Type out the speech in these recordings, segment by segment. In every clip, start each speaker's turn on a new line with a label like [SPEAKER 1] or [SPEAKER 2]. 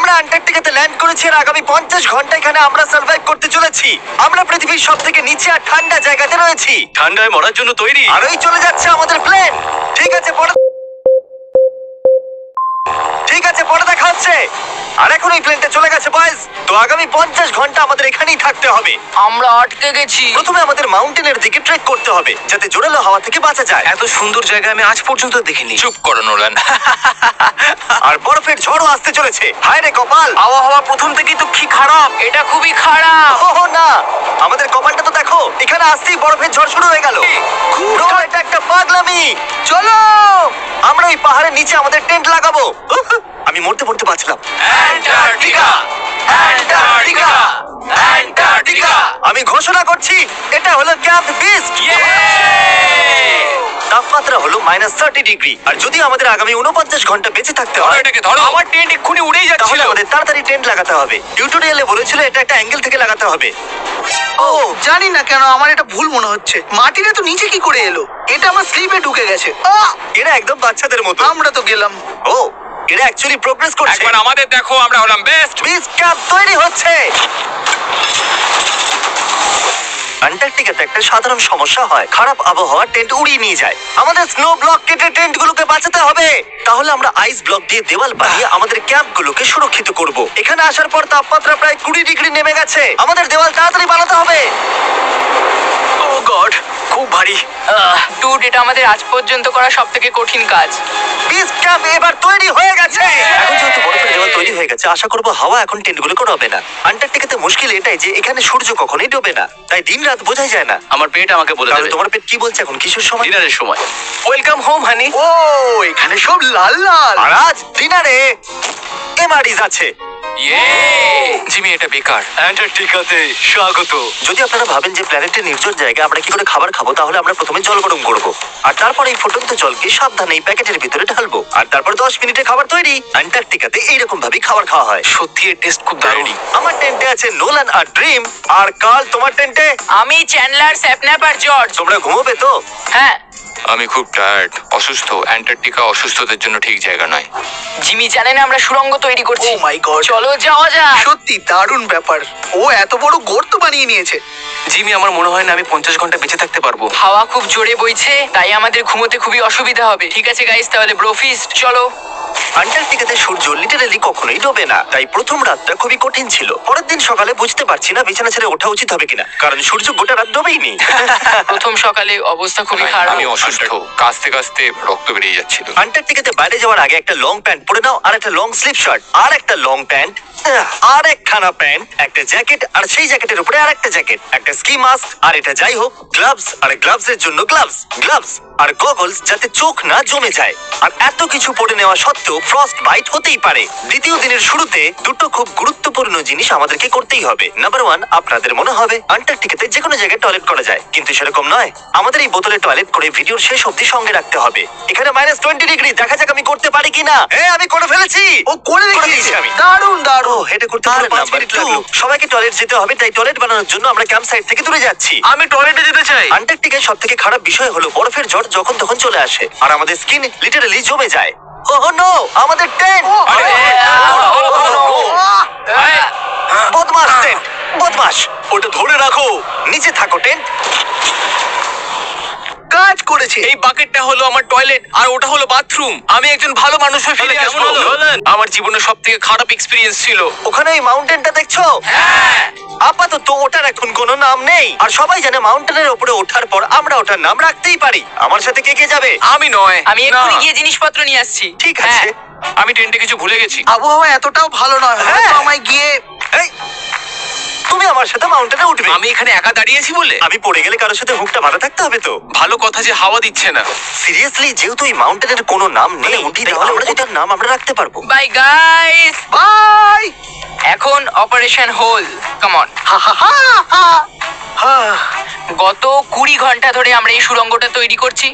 [SPEAKER 1] আমরা আন্টার্কটিকাতে ল্যান্ড করেছি আর আগামী 50 ঘন্টা এখানে আমরা সার্ভাইভ করতে চলেছি। আমরা পৃথিবীর সবথেকে নিচে আর ঠান্ডা জায়গাতে রয়েছি।
[SPEAKER 2] ঠান্ডায় মরার জন্য তৈরি।
[SPEAKER 1] আর ওই চলে যাচ্ছে আমাদের প্লেন। ঠিক আছে পরে দেখা হচ্ছে। আর এখন ওই প্লেনটা চলে গেছে বয়েজ। তো আগামী 50 ঘন্টা আমাদের এখানেই থাকতে হবে।
[SPEAKER 3] আমরা আটকে গেছি।
[SPEAKER 1] প্রথমে আমাদের মাউন্টেনের দিকে ট্রেক করতে হবে যাতে জোরালো হাওয়া থেকে বাঁচা যায়।
[SPEAKER 2] এত সুন্দর জায়গা আমি আজ পর্যন্ত দেখিনি। চুপ করো নোলান।
[SPEAKER 1] আর বরফের ঝড়ও আসতে চলেছে। হায় রে কপাল,
[SPEAKER 2] আবহাওয়া প্রথম থেকেই তো কি খারাপ।
[SPEAKER 3] এটা খুবই খারাপ।
[SPEAKER 1] ওহ না, আমাদের কপালটা তো দেখো, এখানে আসতেই বরফের ঝড় শুরু হয়ে গেল। Bro, এটা একটা পাগলামি।
[SPEAKER 3] চলো
[SPEAKER 1] আমরা ওই পাহাড়ের নিচে আমাদের টেন্ট লাগাবো। আমি মরতে বাঁচলাম।
[SPEAKER 2] Antarctica, Antarctica, Antarctica.
[SPEAKER 1] আমি ঘোষণা করছি এটা হলো ক্যাম্প বিস্ট। তাপমাত্রা হলো -30 ডিগ্রি। আর যদি আমাদের আগামী 49 ঘন্টা বেঁচে থাকতে হয়,
[SPEAKER 2] এটাকে ধরো। আমার টেন্ট এক্ষুনি উড়েই
[SPEAKER 1] তাহলে
[SPEAKER 2] যাচ্ছিল।
[SPEAKER 1] আমাদের তাড়াতাড়ি টেন্ট লাগাতে হবে। টিউটোরিয়ালে বলেছিল এটা একটা অ্যাঙ্গেল থেকে লাগাতে হবে।
[SPEAKER 4] ও জানি না কেন আমার এটা ভুল মনে হচ্ছে। মাটিটা তো নিচে কি করে এলো? এটা আমার স্লিপে ঢুকে গেছে।
[SPEAKER 1] এরা একদম বাচ্চাদের মতো।
[SPEAKER 4] আমরা তো গেলাম।
[SPEAKER 1] ও, এরা অ্যাকচুয়ালি প্রোগ্রেস করছে।
[SPEAKER 2] একবার আমাদের দেখো, আমরা হলাম বেস্ট।
[SPEAKER 1] বিস্ট ক্যাম্প তৈরি হচ্ছে। আন্টার্কটিকাতে একটা সাধারণ সমস্যা হয়, খারাপ আবহাওয়া টেন্ট উড়িয়ে নিয়ে যায়। আমাদের স্নো ব্লক কেটে টেন্টগুলোকে বাঁচাতে হবে। তাহলে আমরা আইস ব্লক দিয়ে দেওয়াল বানিয়ে আমাদের ক্যাম্পগুলোকে সুরক্ষিত করব। এখানে আসার পর তাপমাত্রা প্রায় 20 ডিগ্রি নেমে গেছে। আমাদের দেওয়াল তাড়াতাড়ি বানাতে হবে।
[SPEAKER 2] ও গড, খুব ভারী।
[SPEAKER 3] ডুড, এটা আমাদের আজ পর্যন্ত করা সবথেকে কঠিন কাজ।
[SPEAKER 1] বিস্ট ক্যাম্প এবার তৈরি হয়ে গেছে। এখন যেহেতু বরফের দেওয়াল তৈরি হয়ে গেছে, আশা করবো হাওয়া এখন টেন্টগুলোকে ডোবে না। আন্টার্কটিকাতে মুশকিল এটাই যে এখানে সূর্য কখনোই ডোবে না, তাই দিন রাত বোঝাই যায় না।
[SPEAKER 2] আমার পেট আমাকে বলে
[SPEAKER 1] তাহলে
[SPEAKER 2] দেবে
[SPEAKER 1] তোমার পেট কি বলছে এখন? কিসের সময়?
[SPEAKER 2] ডিনারের সময়। Welcome home honey.
[SPEAKER 4] ও এখানে সব লাল লাল।
[SPEAKER 1] আর আজ ডিনারে এমআরইজ আছে।
[SPEAKER 2] জিমি, এটা বেকার। অ্যান্টার্কটিকাতে স্বাগত।
[SPEAKER 1] যদি আপনারা ভাবেন যে প্ল্যানেটের নির্জন জায়গায় আমরা কি করে খাবার খাবো, তাহলে আমরা প্রথমে জল গরম করবো আর তারপর এই ফুটন্ত জলকে সাবধানে এই প্যাকেটের ভিতরে ঢালবো আর তারপর 10 মিনিটে খাবার তৈরি। আন্টার্কটিকাতে এইরকম ভাবেই খাবার খাওয়া হয়।
[SPEAKER 2] সত্যি এর টেস্ট খুব দারুণ।
[SPEAKER 1] আমার টেন্টে আছে নোলান আর ড্রিম। আর কাল, তোমার টেন্টে?
[SPEAKER 3] আমি চ্যান্ডলার, স্যাপন্যাপ আর জর্জ।
[SPEAKER 1] তোমরা ঘুমোবে তো?
[SPEAKER 3] হ্যাঁ।
[SPEAKER 2] আমি খুব টায়ার্ড, অসুস্থ। অ্যান্টার্কটিকা অসুস্থদের জন্য ঠিক জায়গা নয়।
[SPEAKER 3] জিমি জানে না আমরা সুড়ঙ্গ তৈরি করছি।
[SPEAKER 4] Oh my God!
[SPEAKER 3] চলো যাওয়া যাক।
[SPEAKER 4] সত্যি দারুণ ব্যাপার। ও এত বড় গর্ত বানিয়ে নিয়েছে।
[SPEAKER 2] জিমি, আমার মনে হয় না আমি 50 ঘন্টা বেঁচে থাকতে পারবো।
[SPEAKER 3] হাওয়া খুব জোরে বইছে, তাই আমাদের ঘুমোতে খুবই অসুবিধা হবে। ঠিক আছে গাইস, তাহলে ব্রোফিস্ট চলো।
[SPEAKER 1] আন্টার্কটিকাতে সূর্য লিটারালি কখনোই ডোবে না, তাই প্রথম রাতটা খুবই কঠিন ছিল। পরের দিন সকালে বুঝতে পারছি না বিছানা ছেড়ে ওঠা উচিত হবে কিনা, কারণ সূর্য গোটা রাত ডোবেইনি।
[SPEAKER 3] প্রথম সকালে অবস্থা খুবই খারাপ।
[SPEAKER 2] আমি অসুস্থ, কাশতে কাশতে রক্ত বেরিয়ে যাচ্ছিল।
[SPEAKER 1] আন্টার্কটিকাতে বাইরে যাওয়ার আগে একটা লং প্যান্ট পরে নাও, আর একটা লং স্লিভ শার্ট, আর একটা লং প্যান্ট, আর একখানা প্যান্ট, একটা জ্যাকেট, আর সেই জ্যাকেটের উপরে আর একটা জ্যাকেট, একটা স্কি মাস্ক, আর এটা যাই হোক গ্লাভস, আর গ্লাভস এর জন্য গ্লাভস আর গগলস যাতে চোখ না জমে যায়। আর এত কিছু পরে নেওয়া সত্ত্বেও ফ্রস্ট বাইট হতেই পারে। দ্বিতীয় দিনের শুরুতে দুটো খুব গুরুত্বপূর্ণ জিনিস আমাদেরকে করতেই হবে। নাম্বার 1, আপনাদের মনে হবে আন্টার্কটিকাতে যে কোনো জায়গায় টয়লেট করা যায়, কিন্তু সেরকম নয়। আমাদের এই বোতলে টয়লেট করে ভিডিওর শেষ অবধি সঙ্গে রাখতে হবে। এখানে -20 ডিগ্রি, দেখা যাক আমি করতে পারি কিনা। আমি করে ফেলেছি।
[SPEAKER 4] ও করে
[SPEAKER 1] দিয়েছি
[SPEAKER 4] দেখিয়েছে।
[SPEAKER 1] আমি।
[SPEAKER 4] দারুণ দারুণ।
[SPEAKER 1] হেঁটে করতে পুরো 5 মিনিট লাগলো। সবাইকে টয়লেট যেতে হবে, তাই টয়লেট বানানোর জন্য আমরা ক্যাম্প সাইট থেকে দূরে যাচ্ছি।
[SPEAKER 2] আমি টয়লেটে যেতে চাই।
[SPEAKER 1] আন্টার্কটিকায় সবথেকে খারাপ বিষয় হলো বরফের ঝড় যখন তখন চলে আসে আর আমাদের স্কিন লিটারালি জমে যায়। ওহ নো, আমাদের টেন্ট! বদমাশ টেন্ট, বদমাশ! ওটা ধরে রাখো। নিচে থাকো টেন্ট।
[SPEAKER 4] কাজ করেছে।
[SPEAKER 2] এই বাকেটটা হলো আমার টয়লেট আর ওটা হলো বাথরুম। আমি একজন ভালো মানুষ হয়ে ফিরে
[SPEAKER 1] কেমন
[SPEAKER 2] আসবো।
[SPEAKER 1] হলো?
[SPEAKER 2] আমার জীবনের সবথেকে খারাপ এক্সপেরিয়েন্স ছিল।
[SPEAKER 1] ওখানে ওই মাউন্টেনটা দেখছো? আপাতত ওটার এখন কোনো নাম নেই, আর সবাই জানে মাউন্টেনের উপরে ওঠার পর আমরা ওটার নাম রাখতেই পারি। আমার সাথে কে কে যাবে?
[SPEAKER 2] আমি নয়।
[SPEAKER 3] আমি এক্ষুনি গিয়ে জিনিসপত্র নিয়ে আসছি।
[SPEAKER 1] ঠিক আছে।
[SPEAKER 2] আমি টেন্টে কিছু ভুলে গেছি।
[SPEAKER 4] আবহাওয়া এতটাও ভালো নয়, হয়তো আমায় গিয়ে।
[SPEAKER 1] এই, তুমি আমার সাথে মাউন্টেনে উঠবে।
[SPEAKER 2] আমি এখানে একা দাঁড়িয়েছি বলে
[SPEAKER 1] আমি পড়ে গেলে কারোর সাথে হুকটা ভালো থাকতে হবে তো।
[SPEAKER 2] ভালো কথা যে হাওয়া দিচ্ছে না।
[SPEAKER 1] সিরিয়াসলি, যেহেতু এই মাউন্টেনের কোনো নাম নেই, উঠি তাহলে আমরা ওটার নাম আমরা রাখতে পারবো।
[SPEAKER 3] Bye guys.
[SPEAKER 4] বাই।
[SPEAKER 3] এখন অপারেশন হোল। Come on. গত 20 ঘন্টা ধরে আমরা এই সুড়ঙ্গটা তৈরি করছি,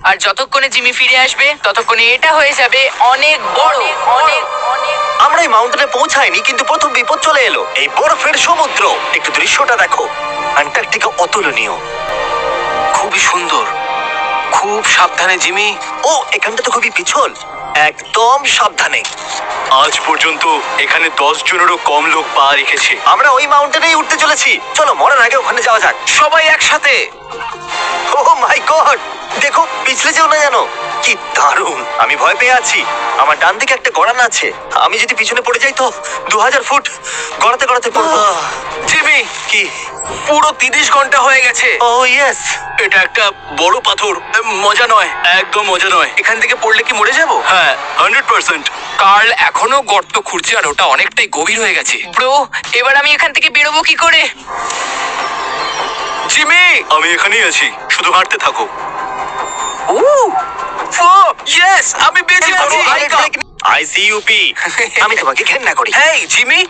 [SPEAKER 3] আর যতক্ষণে জিমি ফিরে আসবে ততক্ষণে এটা হয়ে যাবে অনেক বড়, অনেক অনেক।
[SPEAKER 1] আমরা এই মাউন্টেনে পৌঁছাইনি, কিন্তু প্রথম বিপদ চলে এলো। এই বরফের সমুদ্র, একটু দৃশ্যটা দেখো। আন্টার্কটিকা অতুলনীয়,
[SPEAKER 2] খুবই সুন্দর। খুব সাবধানে জিমি।
[SPEAKER 1] ও এখানটা তো খুবই পিছল। একদম সাবধানে।
[SPEAKER 5] আজ পর্যন্ত এখানে 10 জনেরও কম লোক পা রেখেছে।
[SPEAKER 1] আমরা ওই মাউন্টেনেই উঠতে চলেছি, চলো মরার আগে ওখানে যাওয়া যাক।
[SPEAKER 5] সবাই একসাথে।
[SPEAKER 1] ও মাই গড, দেখো পিছলে যেও না জানো। কি দারুণ, আমি ভয় পেয়ে আছি। আমার ডান দিকে একটা গড়ান আছে, আমি যদি পিছনে পড়ে যাই তো 2000 ফুট গড়াতে গড়াতে পড়বো।
[SPEAKER 5] জিমি,
[SPEAKER 1] কি?
[SPEAKER 5] পুরো 30 ঘন্টা হয়ে গেছে।
[SPEAKER 1] ও ইয়েস।
[SPEAKER 5] এটা একটা বড় পাথর, মজা নয়, একদম মজা নয়।
[SPEAKER 4] এখান থেকে পড়লে কি মরে যাবো?
[SPEAKER 5] হ্যাঁ, 100%।
[SPEAKER 2] কার্ল এখনো গর্ত খুঁড়ছে আর ওটা অনেকটাই গভীর হয়ে গেছে।
[SPEAKER 3] ব্রো, এবার আমি এখান থেকে বেরোবো কি করে?
[SPEAKER 5] জিমি, আমি এখানেই আছি, শুধু হাঁটতে থাকো। ইয়েস, আমি বেঁচে আছি।
[SPEAKER 1] ICUP, আমি তোমাকে ঘেন্না করি।
[SPEAKER 5] Hey Jimmy,